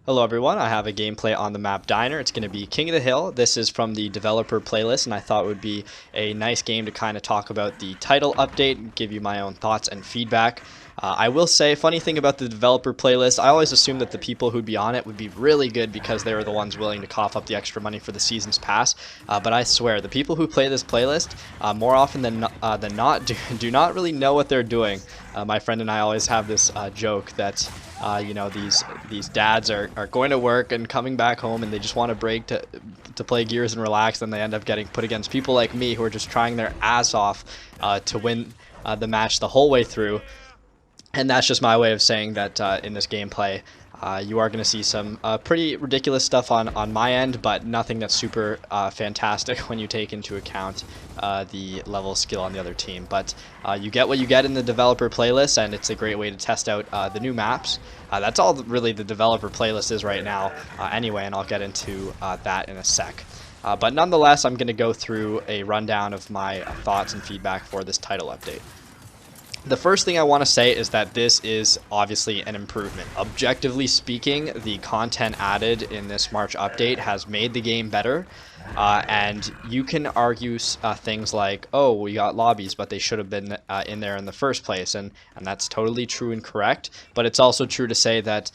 Hello everyone, I have a gameplay on the map Diner. It's going to be King of the Hill. This is from the developer playlist, and I thought it would be a nice game to kind of talk about the title update and give you my own thoughts and feedback. I will say, funny thing about the developer playlist, I always assumed that the people who'd be on it would be really good because they were the ones willing to cough up the extra money for the season's pass. But I swear, the people who play this playlist, more often than not, do not really know what they're doing. My friend and I always have this joke that these dads are going to work and coming back home and they just want a break to play Gears and relax, and they end up getting put against people like me who are just trying their ass off to win the match the whole way through. And that's just my way of saying that in this gameplay, you are going to see some pretty ridiculous stuff on my end, but nothing that's super fantastic when you take into account the level of skill on the other team. But you get what you get in the developer playlist, and it's a great way to test out the new maps. That's all really the developer playlist is right now anyway, and I'll get into that in a sec. But nonetheless, I'm going to go through a rundown of my thoughts and feedback for this title update. The first thing I want to say is that this is obviously an improvement. Objectively speaking, the content added in this March update has made the game better, and you can argue things like, oh, we got lobbies, but they should have been in there in the first place, and that's totally true and correct, but it's also true to say that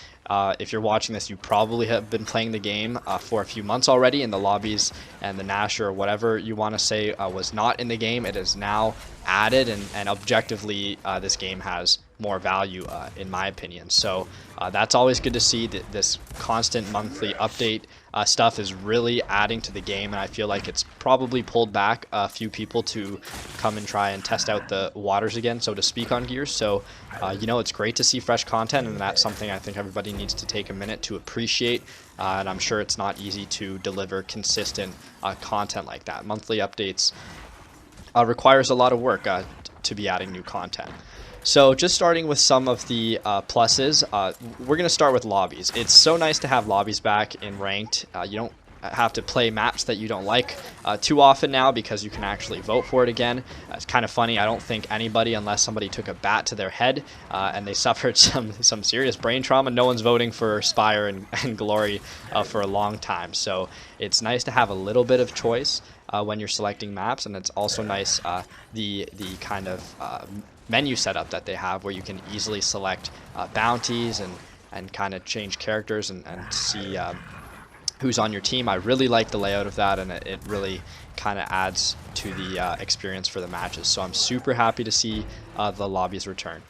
if you're watching this, you probably have been playing the game for a few months already, and the lobbies and the Nasher or whatever you want to say was not in the game. It is now added, and objectively this game has more value in my opinion. So that's always good to see that this constant monthly update stuff is really adding to the game, and I feel like it's probably pulled back a few people to come and try and test out the waters again, so to speak, on Gears. So it's great to see fresh content, and that's something I think everybody needs to take a minute to appreciate, and I'm sure it's not easy to deliver consistent content like that. Monthly updates requires a lot of work to be adding new content. So just starting with some of the pluses, we're going to start with lobbies. It's so nice to have lobbies back in ranked. You don't have to play maps that you don't like too often now because you can actually vote for it again. It's kind of funny. I don't think anybody, unless somebody took a bat to their head and they suffered some serious brain trauma, no one's voting for Spire and Glory for a long time. So it's nice to have a little bit of choice when you're selecting maps, and it's also nice the kind of menu setup that they have where you can easily select bounties and kind of change characters and see who's on your team. I really like the layout of that, and it really kind of adds to the experience for the matches. So I'm super happy to see the lobbies return.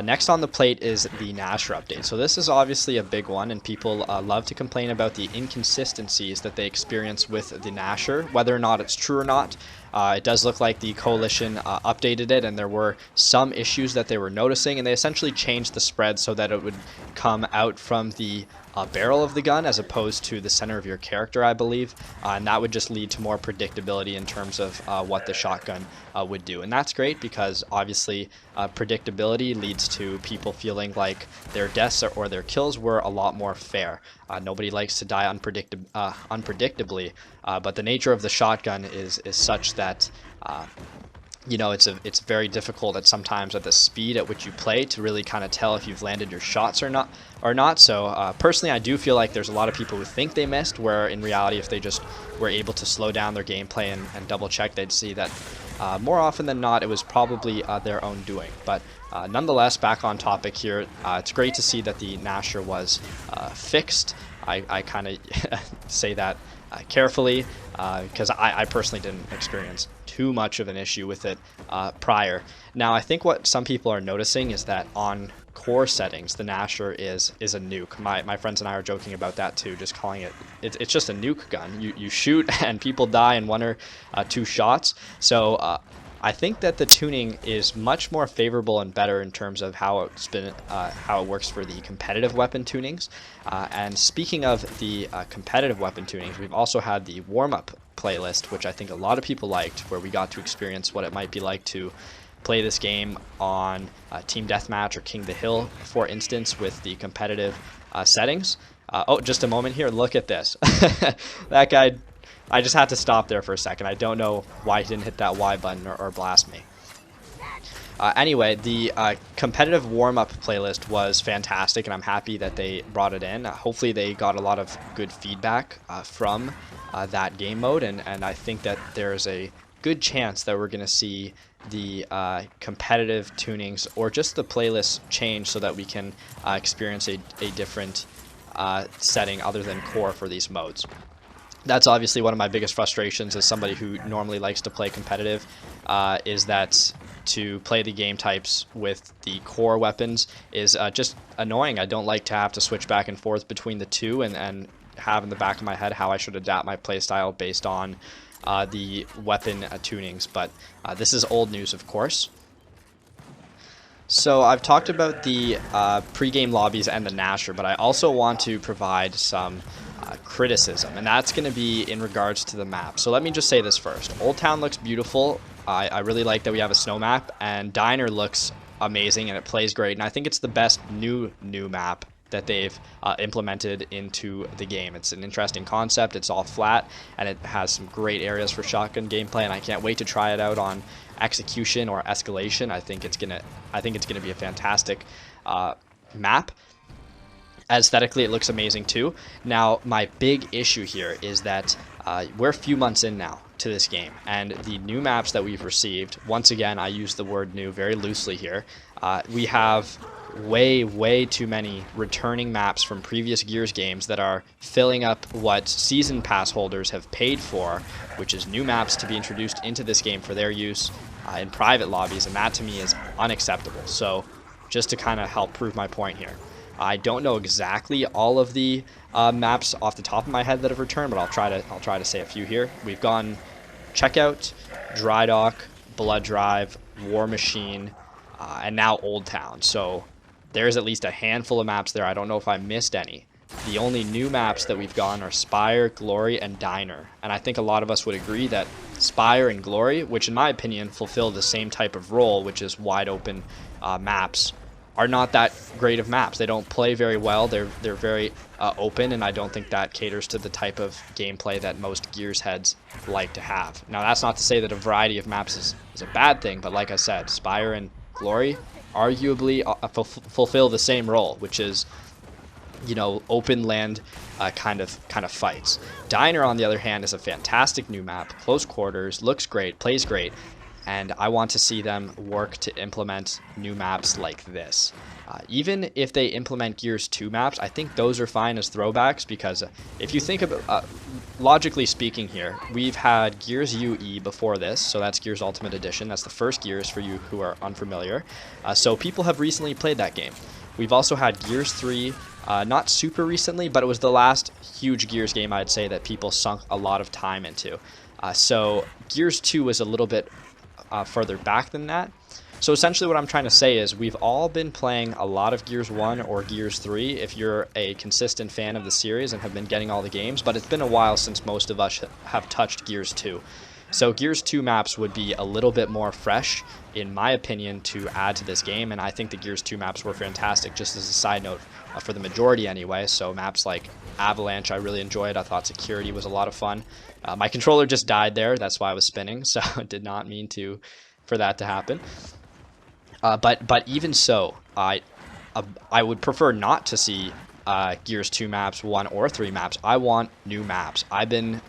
Next on the plate is the Nasher update. So this is obviously a big one, and people love to complain about the inconsistencies that they experience with the Nasher, whether or not it's true or not. It does look like the coalition updated it, and there were some issues that they were noticing, and they essentially changed the spread so that it would come out from the barrel of the gun as opposed to the center of your character, I believe, and that would just lead to more predictability in terms of what the shotgun would do. And that's great because obviously predictability leads to people feeling like their deaths or their kills were a lot more fair. Nobody likes to die unpredictably, but the nature of the shotgun is such that it's very difficult at sometimes at the speed at which you play to really kind of tell if you've landed your shots or not. So personally, I do feel like there's a lot of people who think they missed, where in reality, if they just were able to slow down their gameplay and double check, they'd see that more often than not, it was probably their own doing. But nonetheless, back on topic here, it's great to see that the Nasher was fixed. I kind of say that carefully because I personally didn't experience too much of an issue with it prior. Now, I think what some people are noticing is that on core settings, the Nasher is a nuke. My friends and I are joking about that too, just calling it's just a nuke gun. You shoot and people die in one or two shots. So I think that the tuning is much more favorable and better in terms of how it works for the competitive weapon tunings. And speaking of the competitive weapon tunings, we've also had the warm-up playlist, which I think a lot of people liked, where we got to experience what it might be like to play this game on Team Deathmatch or King of the Hill, for instance, with the competitive settings. Oh, just a moment here. Look at this. That guy, I just had to stop there for a second. I don't know why he didn't hit that Y button or blast me. Anyway, the competitive warm-up playlist was fantastic, and I'm happy that they brought it in. Hopefully they got a lot of good feedback from that game mode, and I think that there's a good chance that we're going to see the competitive tunings or just the playlist change so that we can experience a different setting other than core for these modes. That's obviously one of my biggest frustrations as somebody who normally likes to play competitive, is that to play the game types with the core weapons is just annoying. I don't like to have to switch back and forth between the two and have in the back of my head how I should adapt my playstyle based on the weapon tunings, but this is old news, of course. So I've talked about the pre-game lobbies and the Nasher, but I also want to provide some criticism, and that's going to be in regards to the map. So let me just say this first. Old Town looks beautiful. I really like that we have a snow map, and Diner looks amazing and it plays great, and I think it's the best new map that they've implemented into the game. It's an interesting concept. It's all flat and it has some great areas for shotgun gameplay, and I can't wait to try it out on execution or escalation. I think it's gonna be a fantastic map. Aesthetically, it looks amazing too. Now, my big issue here is that we're a few months in now to this game, and the new maps that we've received, once again, I use the word new very loosely here, we have way too many returning maps from previous Gears games that are filling up what season pass holders have paid for, which is new maps to be introduced into this game for their use in private lobbies, and that to me is unacceptable. So just to kind of help prove my point here, I don't know exactly all of the maps off the top of my head that have returned, but I'll try to say a few here. We've gone Checkout, Dry Dock, Blood Drive, War Machine, and now Old Town. So there's at least a handful of maps there. I don't know if I missed any. The only new maps that we've gone are Spire, Glory, and Diner. And I think a lot of us would agree that Spire and Glory, which in my opinion fulfill the same type of role, which is wide open maps, are not that great of maps. They don't play very well. They're very open, and I don't think that caters to the type of gameplay that most Gears heads like to have. Now, that's not to say that a variety of maps is a bad thing, but like I said, Spire and Glory arguably fulfill the same role, which is, you know, open land kind of fights. Diner, on the other hand, is a fantastic new map, close quarters, looks great, plays great, and I want to see them work to implement new maps like this. Even if they implement Gears 2 maps, I think those are fine as throwbacks, because if you think about, logically speaking here, we've had Gears UE before this, so that's Gears Ultimate Edition. That's the first Gears for you who are unfamiliar. So people have recently played that game. We've also had Gears 3, not super recently, but it was the last huge Gears game I'd say that people sunk a lot of time into. So Gears 2 was a little bit further back than that. So essentially what I'm trying to say is we've all been playing a lot of Gears 1 or Gears 3 if you're a consistent fan of the series and have been getting all the games, but it's been a while since most of us have touched Gears 2. So Gears 2 maps would be a little bit more fresh, in my opinion, to add to this game, and I think the Gears 2 maps were fantastic, just as a side note, for the majority anyway. So maps like Avalanche, I really enjoyed. I thought Security was a lot of fun. My controller just died there, that's why I was spinning, so I did not mean for that to happen. But even so, I would prefer not to see Gears 2 maps, 1 or 3 maps. I want new maps. I've been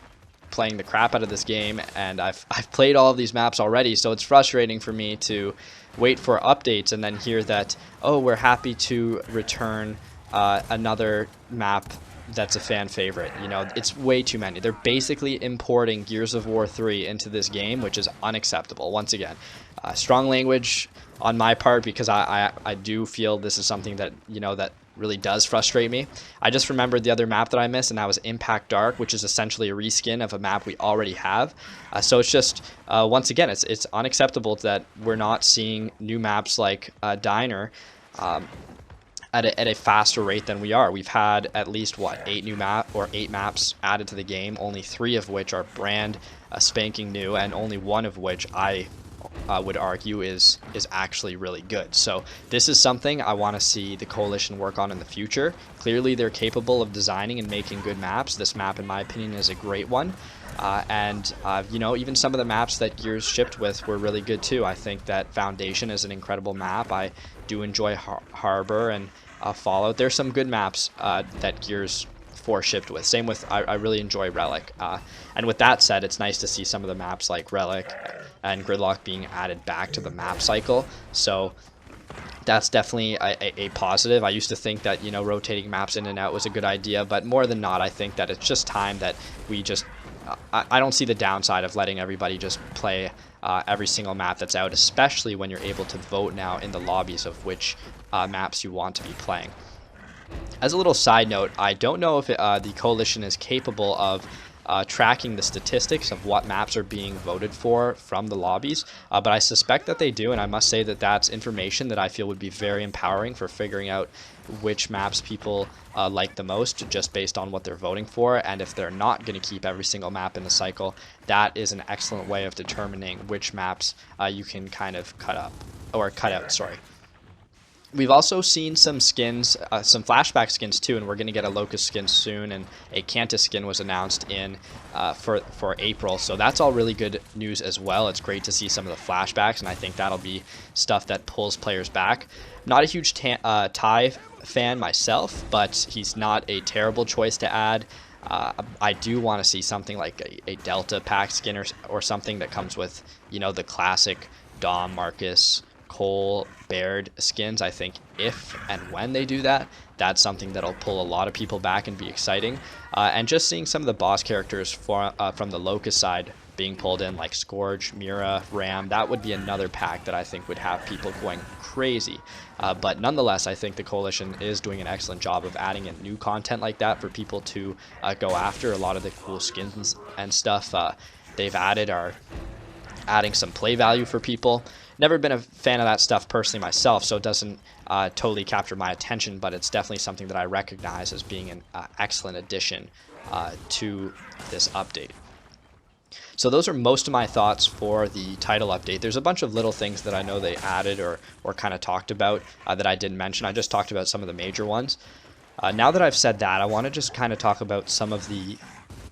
playing the crap out of this game, and I've played all of these maps already, so it's frustrating for me to wait for updates and then hear that, oh, we're happy to return another map that's a fan favorite. You know, it's way too many. They're basically importing Gears of War 3 into this game, which is unacceptable. Once again, strong language on my part, because I do feel this is something that, you know, that really does frustrate me. I just remembered the other map that I missed, and that was Impact Dark, which is essentially a reskin of a map we already have. So it's just, once again, it's unacceptable that we're not seeing new maps like Diner at a faster rate than we are. We've had at least, what, 8 maps added to the game, only 3 of which are brand spanking new, and only 1 of which I would argue is actually really good. So this is something I want to see the Coalition work on in the future. Clearly they're capable of designing and making good maps. This map, in my opinion, is a great one. You know, even some of the maps that Gears shipped with were really good too. I think that Foundation is an incredible map. I do enjoy Harbor and Fallout. There's some good maps that Gears 4 shipped with. Same with, I really enjoy Relic. And with that said, it's nice to see some of the maps like Relic and Gridlock being added back to the map cycle. So that's definitely a positive. I used to think that, you know, rotating maps in and out was a good idea, but more than not, I think that it's just time that we just I don't see the downside of letting everybody just play every single map that's out, especially when you're able to vote now in the lobbies of which maps you want to be playing. As a little side note, I don't know if the Coalition is capable of tracking the statistics of what maps are being voted for from the lobbies, but I suspect that they do, and I must say that that's information that I feel would be very empowering for figuring out which maps people like the most just based on what they're voting for. And if they're not going to keep every single map in the cycle, that is an excellent way of determining which maps you can kind of cut out, sorry. We've also seen some skins, some flashback skins too, and we're going to get a Locust skin soon, and a Cantus skin was announced in for April, so that's all really good news as well. It's great to see some of the flashbacks, and I think that'll be stuff that pulls players back. Not a huge Ty fan myself, but he's not a terrible choice to add. I do want to see something like a Delta pack skin or something that comes with, you know, the classic Dom, Marcus, Cole, Baird skins. I think if and when they do that, that's something that'll pull a lot of people back and be exciting. And just seeing some of the boss characters from the Locust side being pulled in, like Scourge, Mira, Ram, that would be another pack that I think would have people going crazy. But nonetheless, I think the Coalition is doing an excellent job of adding in new content like that for people to go after. A lot of the cool skins and stuff they've added are adding some play value for people. Never been a fan of that stuff personally myself, so it doesn't totally capture my attention, but it's definitely something that I recognize as being an excellent addition to this update. So those are most of my thoughts for the title update. There's a bunch of little things that I know they added or kind of talked about that I didn't mention. I just talked about some of the major ones. Now that I've said that, I want to just kind of talk about some of the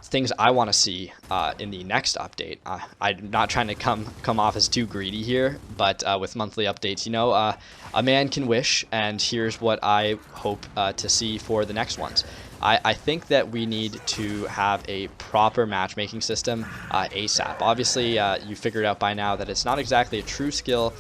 things I want to see in the next update. I'm not trying to come off as too greedy here, but with monthly updates, you know, a man can wish, and here's what I hope to see for the next ones. I think that we need to have a proper matchmaking system ASAP. Obviously, you figured out by now that it's not exactly a true skill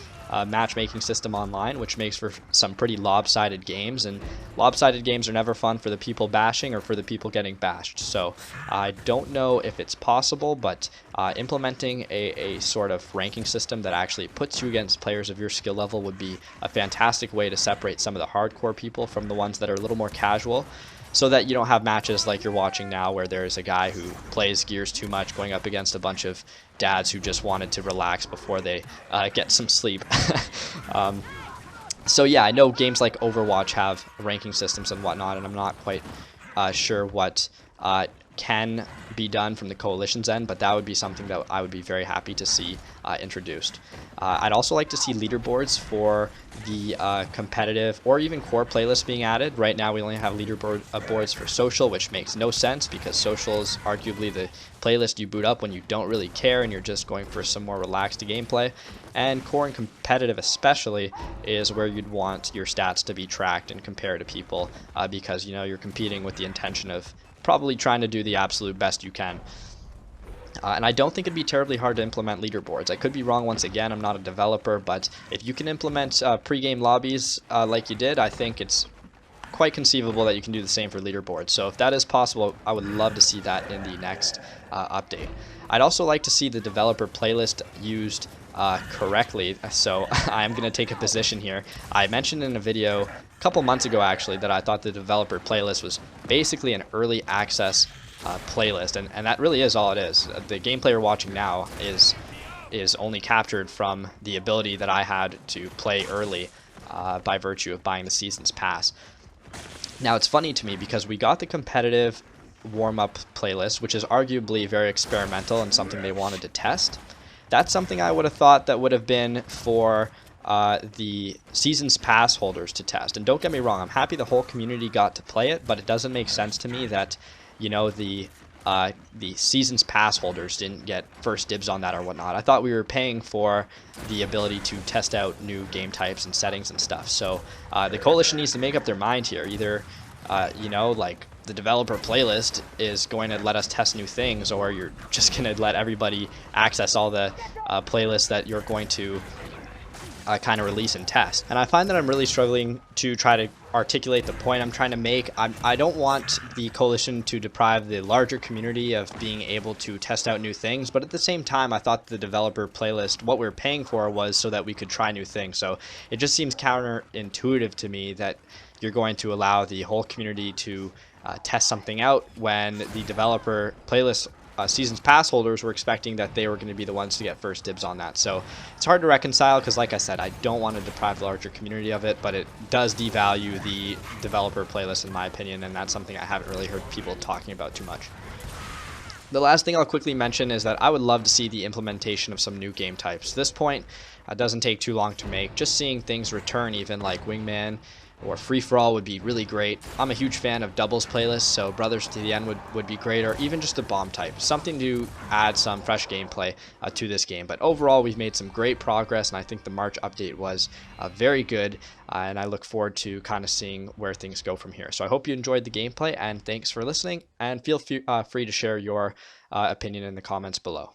matchmaking system online, which makes for some pretty lopsided games, and lopsided games are never fun for the people bashing or for the people getting bashed. So I don't know if it's possible, but implementing a sort of ranking system that actually puts you against players of your skill level would be a fantastic way to separate some of the hardcore people from the ones that are a little more casual, so that you don't have matches like you're watching now where there's a guy who plays Gears too much going up against a bunch of dads who just wanted to relax before they get some sleep. So yeah, I know games like Overwatch have ranking systems and whatnot, and I'm not quite sure what can be done from the Coalition's end, but that would be something that I would be very happy to see introduced. I'd also like to see leaderboards for the competitive or even core playlists being added. Right now we only have boards for social, which makes no sense because social is arguably the playlist you boot up when you don't really care and you're just going for some more relaxed gameplay. And core and competitive especially is where you'd want your stats to be tracked and compared to people because, you know, you're competing with the intention of probably trying to do the absolute best you can. And I don't think it'd be terribly hard to implement leaderboards. I could be wrong once again, I'm not a developer, but if you can implement pre-game lobbies like you did, I think it's quite conceivable that you can do the same for leaderboards. So if that is possible, I would love to see that in the next update. I'd also like to see the developer playlist used correctly, so I'm going to take a position here. I mentioned in a video a couple months ago actually that I thought the developer playlist was basically an early access playlist, and that really is all it is. The gameplay you're watching now is only captured from the ability that I had to play early by virtue of buying the Season's Pass. Now it's funny to me because we got the competitive warm-up playlist, which is arguably very experimental and something they wanted to test. That's something I would have thought that would have been for the Season's Pass holders to test. And don't get me wrong, I'm happy the whole community got to play it, but it doesn't make sense to me that, you know, the the season's pass holders didn't get first dibs on that or whatnot. I thought we were paying for the ability to test out new game types and settings and stuff. So the coalition needs to make up their mind here. Either like the developer playlist is going to let us test new things, or you're just going to let everybody access all the playlists that you're going to kind of release and test. And I find that I'm really struggling to try to articulate the point I'm trying to make. I don't want the coalition to deprive the larger community of being able to test out new things, but at the same time, I thought the developer playlist, what we were paying for, was so that we could try new things. So it just seems counterintuitive to me that you're going to allow the whole community to test something out when the developer playlist season's pass holders were expecting that they were going to be the ones to get first dibs on that. So it's hard to reconcile because, like I said, I don't want to deprive the larger community of it, but it does devalue the developer playlist in my opinion, and that's something I haven't really heard people talking about too much. The last thing I'll quickly mention is that I would love to see the implementation of some new game types. This point doesn't take too long to make. Just seeing things return, even like Wingman or Free For All, would be really great. I'm a huge fan of doubles playlists, so Brothers to the End would be great, or even just a bomb type. Something to add some fresh gameplay to this game. But overall, we've made some great progress, and I think the March update was very good, and I look forward to kind of seeing where things go from here. So I hope you enjoyed the gameplay, and thanks for listening, and feel free to share your opinion in the comments below.